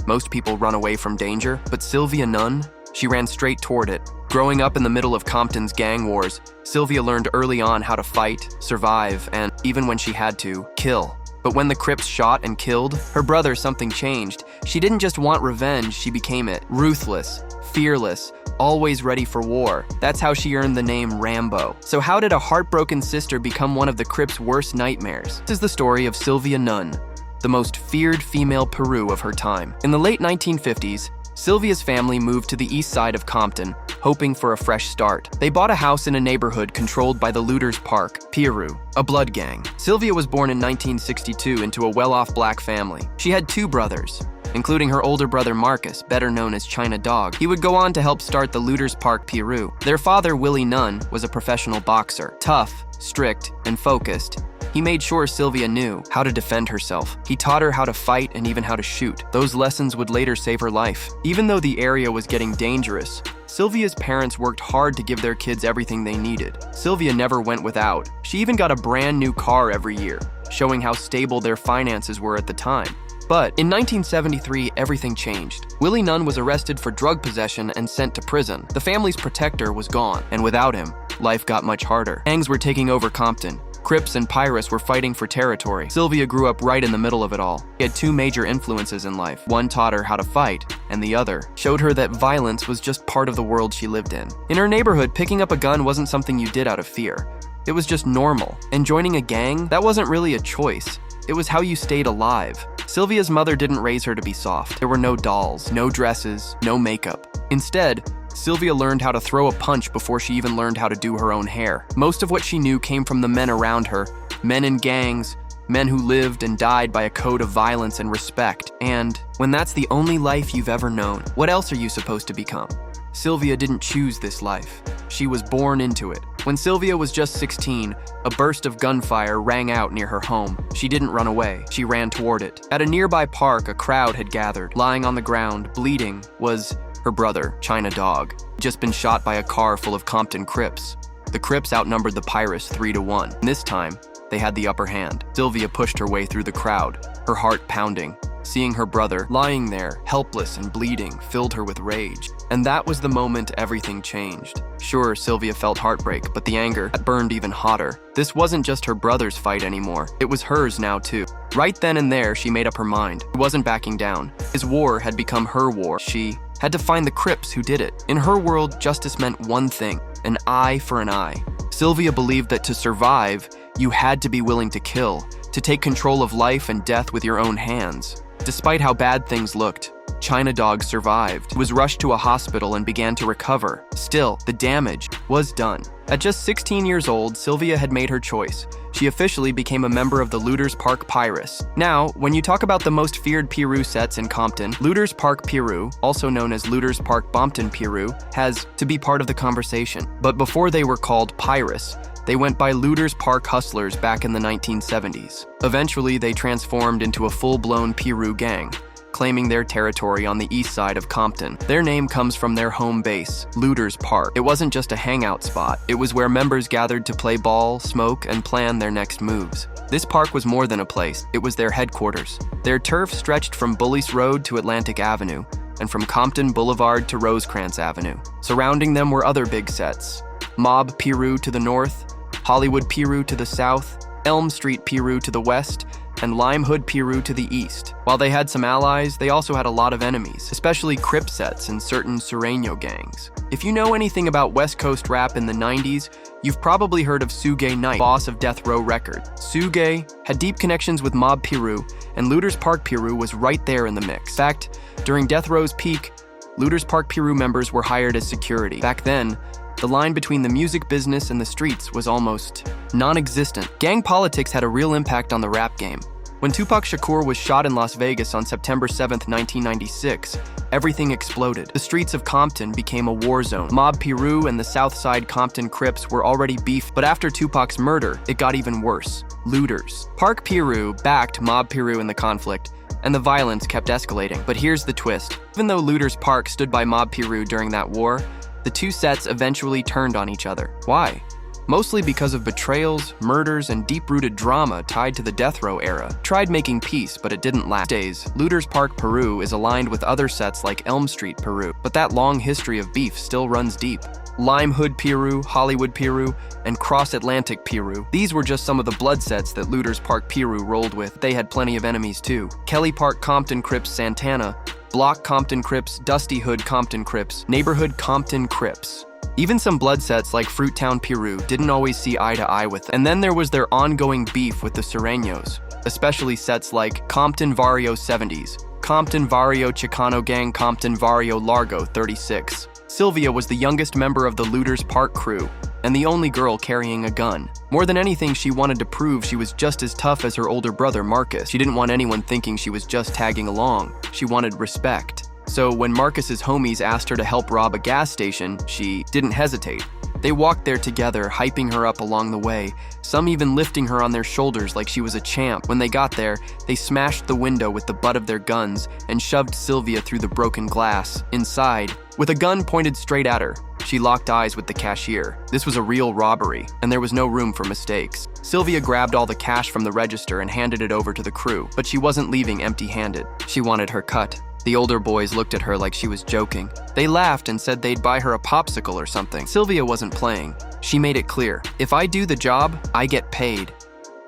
Most people run away from danger, but Sylvia Nunn? She ran straight toward it. Growing up in the middle of Compton's gang wars, Sylvia learned early on how to fight, survive, and, even when she had to, kill. But when the Crips shot and killed her brother, something changed. She didn't just want revenge, she became it. Ruthless, fearless, always ready for war. That's how she earned the name Rambo. So how did a heartbroken sister become one of the Crips' worst nightmares? This is the story of Sylvia Nunn, the most feared female Piru of her time. In the late 1950s, Sylvia's family moved to the east side of Compton, hoping for a fresh start. They bought a house in a neighborhood controlled by the Looters Park Piru, a blood gang. Sylvia was born in 1962 into a well-off black family. She had two brothers, including her older brother Marcus, better known as China Dog. He would go on to help start the Looters Park Piru. Their father, Willie Nunn, was a professional boxer. Tough, strict, and focused, he made sure Sylvia knew how to defend herself. He taught her how to fight and even how to shoot. Those lessons would later save her life. Even though the area was getting dangerous, Sylvia's parents worked hard to give their kids everything they needed. Sylvia never went without. She even got a brand new car every year, showing how stable their finances were at the time. But in 1973, everything changed. Willie Nunn was arrested for drug possession and sent to prison. The family's protector was gone, and without him, life got much harder. Gangs were taking over Compton. Crips and Pirates were fighting for territory. Sylvia grew up right in the middle of it all. She had two major influences in life. One taught her how to fight, and the other showed her that violence was just part of the world she lived in. In her neighborhood, picking up a gun wasn't something you did out of fear. It was just normal. And joining a gang, that wasn't really a choice. It was how you stayed alive. Sylvia's mother didn't raise her to be soft. There were no dolls, no dresses, no makeup. Instead, Sylvia learned how to throw a punch before she even learned how to do her own hair. Most of what she knew came from the men around her, men in gangs, men who lived and died by a code of violence and respect. And when that's the only life you've ever known, what else are you supposed to become? Sylvia didn't choose this life. She was born into it. When Sylvia was just 16, a burst of gunfire rang out near her home. She didn't run away. She ran toward it. At a nearby park, a crowd had gathered. Lying on the ground, bleeding, was her brother, China Dog, just been shot by a car full of Compton Crips. The Crips outnumbered the Pirates 3-1. This time, they had the upper hand. Sylvia pushed her way through the crowd, her heart pounding. Seeing her brother lying there, helpless and bleeding, filled her with rage. And that was the moment everything changed. Sure, Sylvia felt heartbreak, but the anger burned even hotter. This wasn't just her brother's fight anymore. It was hers now too. Right then and there, she made up her mind. She wasn't backing down. His war had become her war. She had to find the Crips who did it. In her world, justice meant one thing: an eye for an eye. Sylvia believed that to survive, you had to be willing to kill, to take control of life and death with your own hands. Despite how bad things looked, China Dog survived. He was rushed to a hospital and began to recover. Still, the damage was done. At just 16 years old, Sylvia had made her choice. She officially became a member of the Looters Park Pirates. Now, when you talk about the most feared Piru sets in Compton, Looters Park Piru, also known as Looters Park Bompton Piru, has to be part of the conversation. But before they were called Pirates, they went by Looters Park Hustlers back in the 1970s. Eventually, they transformed into a full-blown Piru gang, claiming their territory on the east side of Compton. Their name comes from their home base, Looters Park. It wasn't just a hangout spot. It was where members gathered to play ball, smoke, and plan their next moves. This park was more than a place. It was their headquarters. Their turf stretched from Bullis Road to Atlantic Avenue, and from Compton Boulevard to Rosecrans Avenue. Surrounding them were other big sets: Mob Piru to the north, Hollywood Piru to the south, Elm Street Piru to the west, and Lime Hood Piru to the east. While they had some allies, they also had a lot of enemies, especially Crip sets and certain Sureño gangs. If you know anything about West Coast rap in the 90s, you've probably heard of Suge Knight, boss of Death Row Records. Suge had deep connections with Mob Piru, and Looters Park Piru was right there in the mix. In fact, during Death Row's peak, Looters Park Piru members were hired as security. Back then, the line between the music business and the streets was almost non-existent. Gang politics had a real impact on the rap game. When Tupac Shakur was shot in Las Vegas on September 7, 1996, everything exploded. The streets of Compton became a war zone. Mob Piru and the Southside Compton Crips were already beefed, but after Tupac's murder, it got even worse. Looters Park Piru backed Mob Piru in the conflict, and the violence kept escalating. But here's the twist. Even though Looters Park stood by Mob Piru during that war, the two sets eventually turned on each other. Why? mostly because of betrayals, murders, and deep-rooted drama tied to the death row era. Tried making peace, but it didn't last. Days, Looters Park, Peru is aligned with other sets like Elm Street, Peru, but that long history of beef still runs deep. Lime Hood Piru, Hollywood Piru, and Cross Atlantic Piru. These were just some of the blood sets that Looters Park Piru rolled with. They had plenty of enemies too. Kelly Park Compton Crips Santana, Block Compton Crips, Dusty Hood Compton Crips, Neighborhood Compton Crips. Even some blood sets like Fruittown Piru didn't always see eye to eye with them. And then there was their ongoing beef with the Sureños, especially sets like Compton Barrio 70s, Compton Barrio Chicano Gang, Compton Barrio Largo 36. Sylvia was the youngest member of the Looters Park crew, and the only girl carrying a gun. More than anything, she wanted to prove she was just as tough as her older brother, Marcus. She didn't want anyone thinking she was just tagging along. She wanted respect. So when Marcus's homies asked her to help rob a gas station, she didn't hesitate. They walked there together, hyping her up along the way, some even lifting her on their shoulders like she was a champ. When they got there, they smashed the window with the butt of their guns and shoved Sylvia through the broken glass. Inside, with a gun pointed straight at her, she locked eyes with the cashier. This was a real robbery, and there was no room for mistakes. Sylvia grabbed all the cash from the register and handed it over to the crew, but she wasn't leaving empty-handed. She wanted her cut. The older boys looked at her like she was joking. They laughed and said they'd buy her a popsicle or something. Sylvia wasn't playing. She made it clear, if I do the job, I get paid.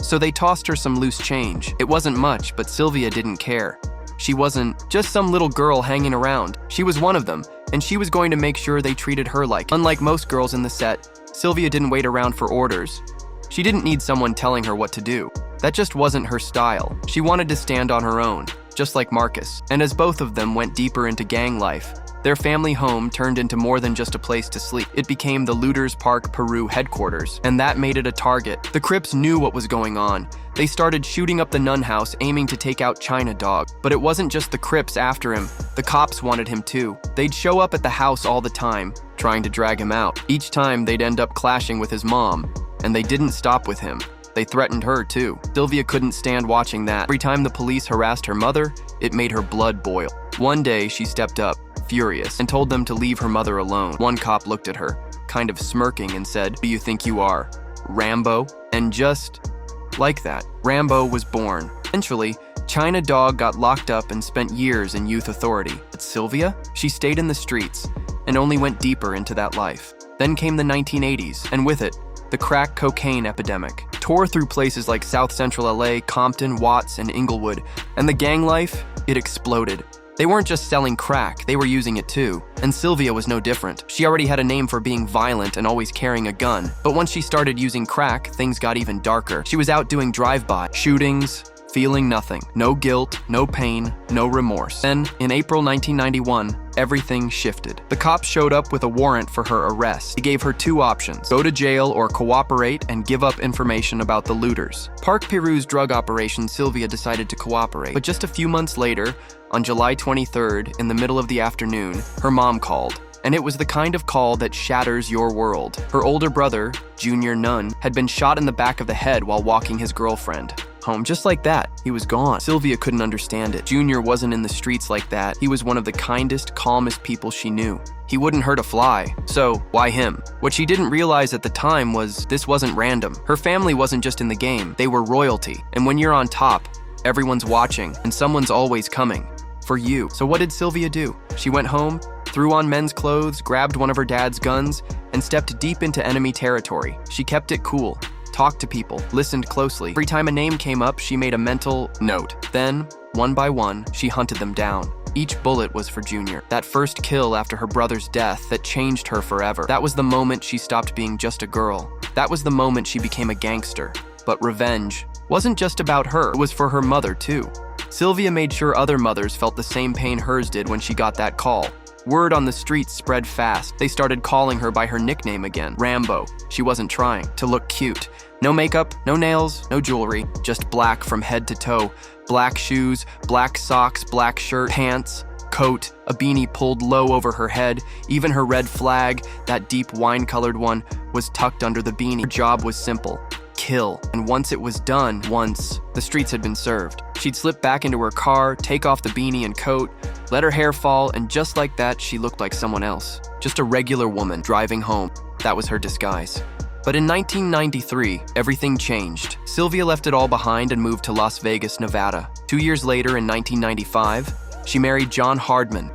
So they tossed her some loose change. It wasn't much, but Sylvia didn't care. She wasn't just some little girl hanging around. She was one of them, and she was going to make sure they treated her like. Unlike most girls in the set, Sylvia didn't wait around for orders. She didn't need someone telling her what to do. That just wasn't her style. She wanted to stand on her own, just like Marcus. And as both of them went deeper into gang life, their family home turned into more than just a place to sleep. It became the Looters Park Peru headquarters, and that made it a target. The Crips knew what was going on. They started shooting up the nun house, aiming to take out China Dog. But it wasn't just the Crips after him. The cops wanted him too. They'd show up at the house all the time, trying to drag him out. Each time they'd end up clashing with his mom, and they didn't stop with him. They threatened her too. Sylvia couldn't stand watching that. Every time the police harassed her mother, it made her blood boil. One day, she stepped up, furious, and told them to leave her mother alone. One cop looked at her, kind of smirking, and said, "Who do you think you are, Rambo?" And just like that, Rambo was born. Eventually, China Dog got locked up and spent years in youth authority. But Sylvia? She stayed in the streets and only went deeper into that life. Then came the 1980s, and with it, the crack cocaine epidemic tore through places like South Central LA, Compton, Watts, and Inglewood. And the gang life, it exploded. They weren't just selling crack, they were using it too. And Sylvia was no different. She already had a name for being violent and always carrying a gun. But once she started using crack, things got even darker. She was out doing drive-by shootings, feeling nothing. No guilt, no pain, no remorse. Then, in April 1991, everything shifted. The cops showed up with a warrant for her arrest. They gave her two options: go to jail or cooperate and give up information about the looters. Park Peru's drug operation, Sylvia decided to cooperate. But just a few months later, on July 23rd, in the middle of the afternoon, her mom called. And it was the kind of call that shatters your world. Her older brother, Junior Nunn, had been shot in the back of the head while walking his girlfriend home. Just like that, he was gone. Sylvia couldn't understand it. Junior wasn't in the streets like that. He was one of the kindest, calmest people she knew. He wouldn't hurt a fly, so why him? What she didn't realize at the time was this wasn't random. Her family wasn't just in the game, they were royalty. And when you're on top, everyone's watching, and someone's always coming. For you. So what did Sylvia do? She went home, threw on men's clothes, grabbed one of her dad's guns, and stepped deep into enemy territory. She kept it cool, talked to people, listened closely. Every time a name came up, she made a mental note. Then, one by one, she hunted them down. Each bullet was for Junior. That first kill after her brother's death that changed her forever. That was the moment she stopped being just a girl. That was the moment she became a gangster. But revenge wasn't just about her, it was for her mother too. Sylvia made sure other mothers felt the same pain hers did when she got that call. Word on the streets spread fast. They started calling her by her nickname again, Rambo. She wasn't trying to look cute. No makeup, no nails, no jewelry, just black from head to toe. Black shoes, black socks, black shirt, pants, coat, a beanie pulled low over her head. Even her red flag, that deep wine-colored one, was tucked under the beanie. Her job was simple: kill. And once it was done, the streets had been served. She'd slip back into her car, take off the beanie and coat, let her hair fall, and just like that, she looked like someone else. Just a regular woman driving home. That was her disguise. But in 1993, everything changed. Sylvia left it all behind and moved to Las Vegas, Nevada. 2 years later, in 1995, she married John Hardman,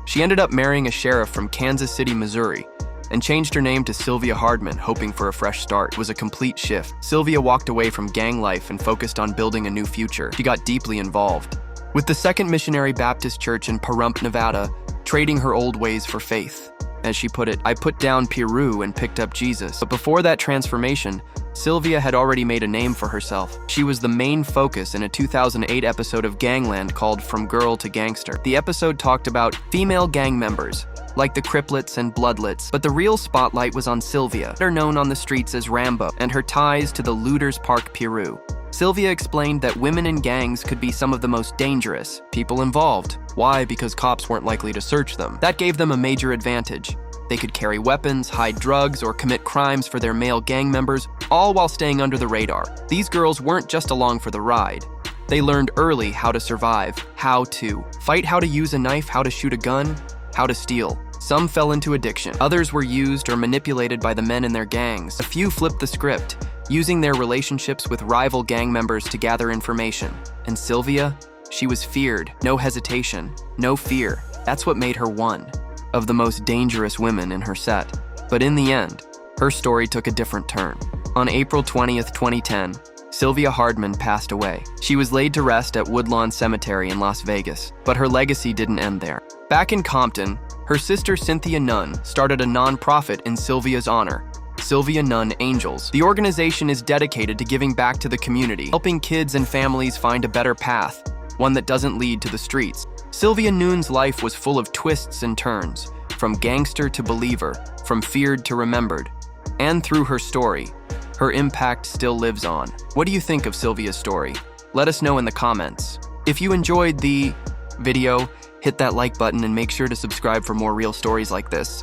She ended up marrying a sheriff from Kansas City, Missouri, and changed her name to Sylvia Hardman, hoping for a fresh start. It was a complete shift. Sylvia walked away from gang life and focused on building a new future. She got deeply involved with the Second Missionary Baptist Church in Pahrump, Nevada, trading her old ways for faith. As she put it, "I put down Piru and picked up Jesus." But before that transformation, Sylvia had already made a name for herself. She was the main focus in a 2008 episode of Gangland called From Girl to Gangster. The episode talked about female gang members, like the Criplets and Bloodlets, but the real spotlight was on Sylvia, better known on the streets as Rambo, and her ties to the Looters Park Piru. Sylvia explained that women in gangs could be some of the most dangerous people involved. Why? Because cops weren't likely to search them. That gave them a major advantage. They could carry weapons, hide drugs, or commit crimes for their male gang members, all while staying under the radar. These girls weren't just along for the ride. They learned early how to survive, how to fight, how to use a knife, how to shoot a gun, how to steal. Some fell into addiction. Others were used or manipulated by the men in their gangs. A few flipped the script, using their relationships with rival gang members to gather information. And Sylvia? She was feared. No hesitation, no fear. That's what made her one of the most dangerous women in her set. But in the end, her story took a different turn. On April 20th, 2010, Sylvia Hardman passed away. She was laid to rest at Woodlawn Cemetery in Las Vegas, but her legacy didn't end there. Back in Compton, her sister Cynthia Nunn started a nonprofit in Sylvia's honor, Sylvia Nunn Angels. The organization is dedicated to giving back to the community, helping kids and families find a better path, one that doesn't lead to the streets. Sylvia Nunn's life was full of twists and turns, from gangster to believer, from feared to remembered. And through her story, her impact still lives on. What do you think of Sylvia's story? Let us know in the comments. If you enjoyed the video, hit that like button and make sure to subscribe for more real stories like this.